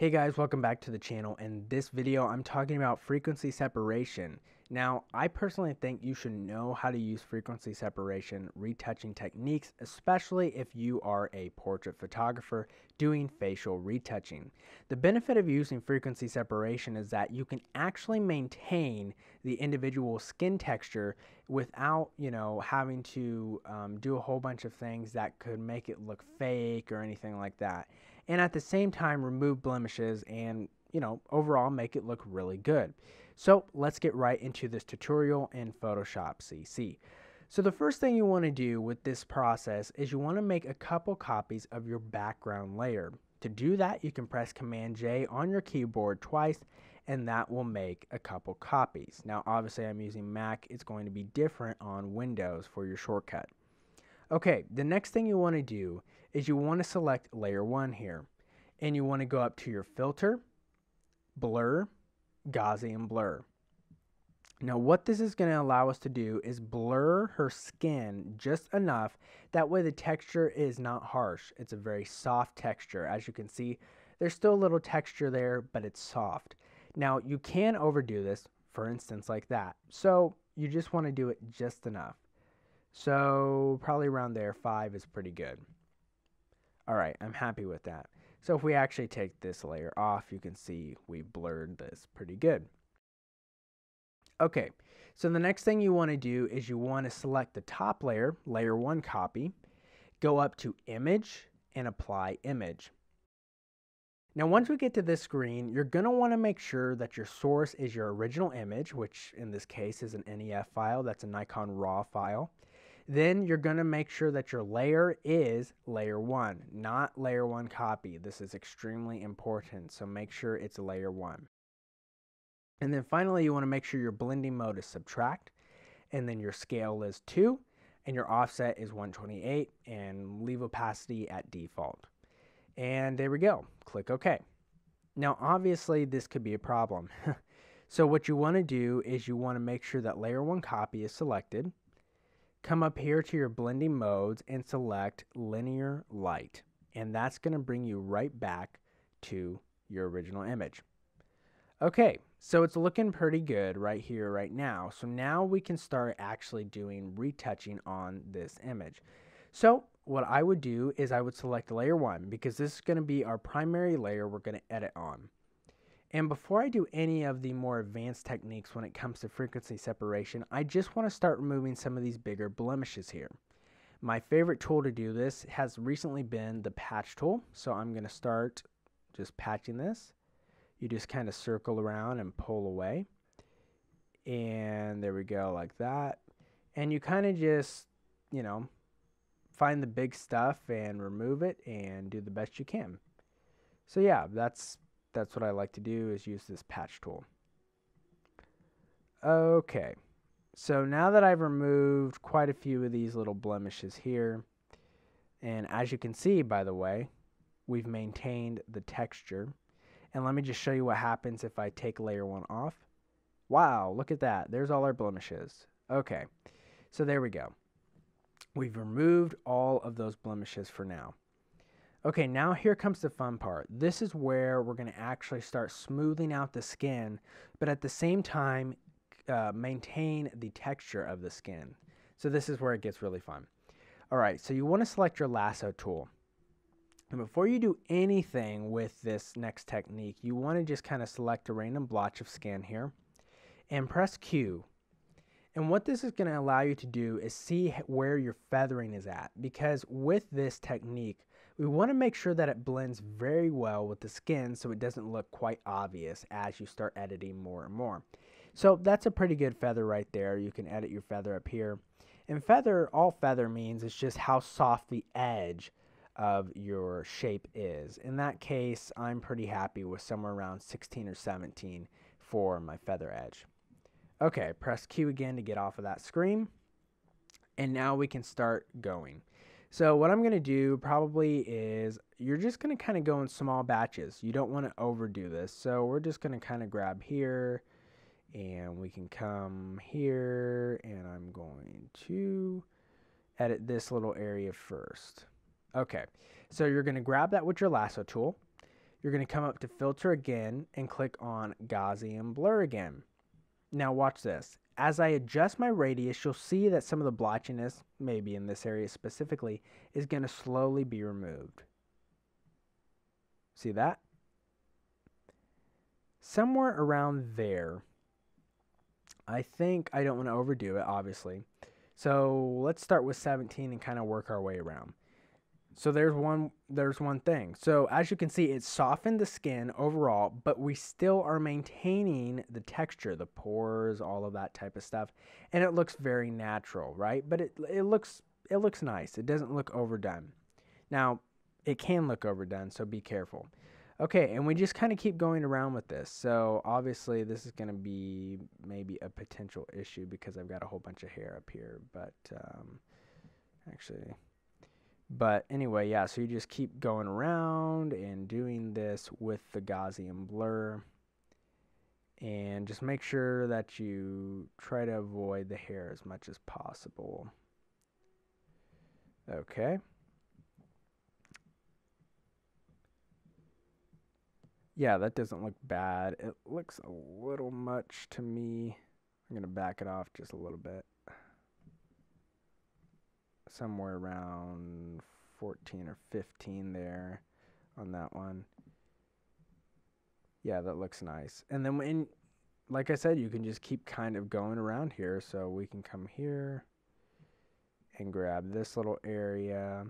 Hey guys, welcome back to the channel. In this video, I'm talking about frequency separation. Now, I personally think you should know how to use frequency separation retouching techniques, especially if you are a portrait photographer doing facial retouching. The benefit of using frequency separation is that you can actually maintain the individual skin texture without, having to do a whole bunch of things that could make it look fake or anything like that, and at the same time remove blemishes and overall make it look really good. So let's get right into this tutorial in Photoshop CC. So the first thing you want to do with this process is you want to make a couple copies of your background layer. To do that, you can press Command J on your keyboard twice and that will make a couple copies. Now obviously I'm using Mac, it's going to be different on Windows for your shortcut. Okay, the next thing you want to do is you want to select layer 1 here, and you want to go up to your filter, blur, Gaussian blur. Now what this is going to allow us to do is blur her skin just enough, that way the texture is not harsh. It's a very soft texture. As you can see, there's still a little texture there, but it's soft. Now you can overdo this, for instance like that, so you just want to do it just enough. So probably around there, 5 is pretty good. Alright, I'm happy with that. So if we actually take this layer off, you can see we blurred this pretty good. Okay, so the next thing you want to do is you want to select the top layer, layer 1 copy, go up to image and apply image. Now once we get to this screen, you're going to want to make sure that your source is your original image, which in this case is an NEF file, that's a Nikon RAW file. Then you're going to make sure that your layer is layer 1, not layer 1 copy. This is extremely important, so make sure it's layer 1. And then finally, you want to make sure your blending mode is subtract, and then your scale is 2, and your offset is 128, and leave opacity at default. And there we go. Click OK. Now, obviously, this could be a problem. So what you want to do is you want to make sure that layer 1 copy is selected. Come up here to your blending modes and select linear light, and that's going to bring you right back to your original image. Okay, so it's looking pretty good right here right now. So now we can start actually doing retouching on this image. So what I would do is I would select layer 1 because this is going to be our primary layer we're going to edit on. And before I do any of the more advanced techniques when it comes to frequency separation, I just want to start removing some of these bigger blemishes here. My favorite tool to do this has recently been the patch tool. So I'm going to start just patching this. You just kind of circle around and pull away. And there we go, like that. And you kind of just, find the big stuff and remove it and do the best you can. So yeah, that's what I like to do, is use this patch tool. Okay, so now that I've removed quite a few of these little blemishes here, and as you can see, by the way, we've maintained the texture. And let me just show you what happens if I take layer 1 off. Wow, look at that. There's all our blemishes. Okay, so there we go. We've removed all of those blemishes for now. Okay, now here comes the fun part. This is where we're going to actually start smoothing out the skin, but at the same time, maintain the texture of the skin. So this is where it gets really fun. All right, so you want to select your lasso tool. And before you do anything with this next technique, you want to just kind of select a random blotch of skin here and press Q. And what this is going to allow you to do is see where your feathering is at, because with this technique, we want to make sure that it blends very well with the skin so it doesn't look quite obvious as you start editing more and more. So that's a pretty good feather right there. You can edit your feather up here. And feather, all feather means is just how soft the edge of your shape is. In that case, I'm pretty happy with somewhere around 16 or 17 for my feather edge. Okay, press Q again to get off of that screen. And now we can start going. So what I'm going to do probably is you're just going to kind of go in small batches. You don't want to overdo this. So we're just going to kind of grab here and we can come here and I'm going to edit this little area first. Okay, so you're going to grab that with your lasso tool. you're going to come up to filter again and click on Gaussian blur again. Now watch this. As I adjust my radius, you'll see that some of the blotchiness, maybe in this area specifically, is going to slowly be removed. See that? Somewhere around there. I think I don't want to overdo it, obviously. So let's start with 17 and kind of work our way around. So there's one thing. So as you can see, it softened the skin overall, but we still are maintaining the texture, the pores, all of that type of stuff. And it looks very natural, right? But it looks nice. It doesn't look overdone. Now, it can look overdone, so be careful. Okay, and we just kind of keep going around with this. So obviously this is going to be maybe a potential issue because I've got a whole bunch of hair up here, but But anyway, yeah, so you just keep going around and doing this with the Gaussian blur. And just make sure that you try to avoid the hair as much as possible. Okay. Yeah, that doesn't look bad. It looks a little much to me. I'm going to back it off just a little bit. Somewhere around 14 or 15 there on that one. Yeah, that looks nice. And then like I said, you can just keep kind of going around here. So we can come here and grab this little area.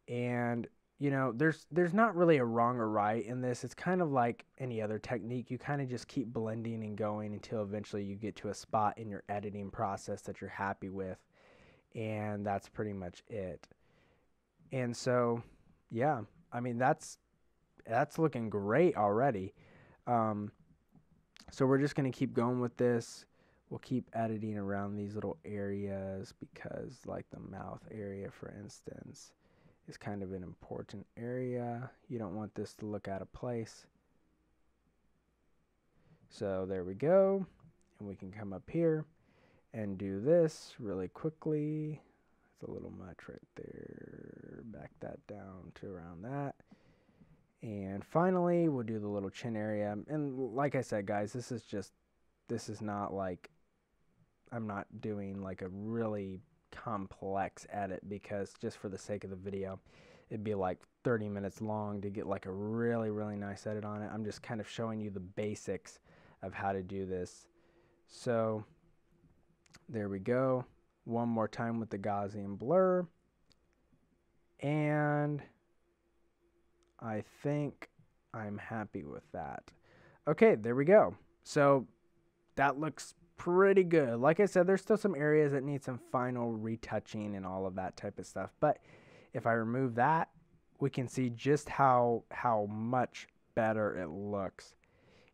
And you know, there's not really a wrong or right in this. It's kind of like any other technique. You kind of just keep blending and going until eventually you get to a spot in your editing process that you're happy with. And that's pretty much it. And so, yeah, I mean, that's looking great already. So we're just going to keep going with this. We'll keep editing around these little areas because, like, the mouth area, for instance, is kind of an important area. You don't want this to look out of place. So there we go. And we can come up here and do this really quickly. It's a little much right there. Back that down to around that. And finally, we'll do the little chin area. And like I said, guys, this is not like, I'm not doing like a really complex edit because just for the sake of the video, it'd be like 30 minutes long to get like a really, really nice edit on it. I'm just kind of showing you the basics of how to do this. So there we go. One more time with the Gaussian blur. And I think I'm happy with that. Okay, there we go. So that looks pretty good. Like I said, there's still some areas that need some final retouching and all of that type of stuff. But if I remove that, we can see just how much better it looks.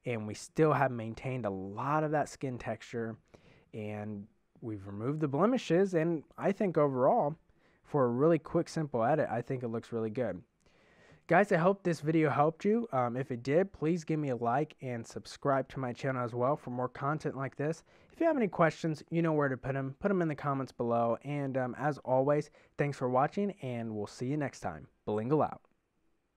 And we still have maintained a lot of that skin texture. And we've removed the blemishes. And I think overall, for a really quick, simple edit, I think it looks really good. Guys, I hope this video helped you. If it did, please give me a like and subscribe to my channel as well for more content like this. If you have any questions, you know where to put them. Put them in the comments below. And as always, thanks for watching, and we'll see you next time. Blingle out.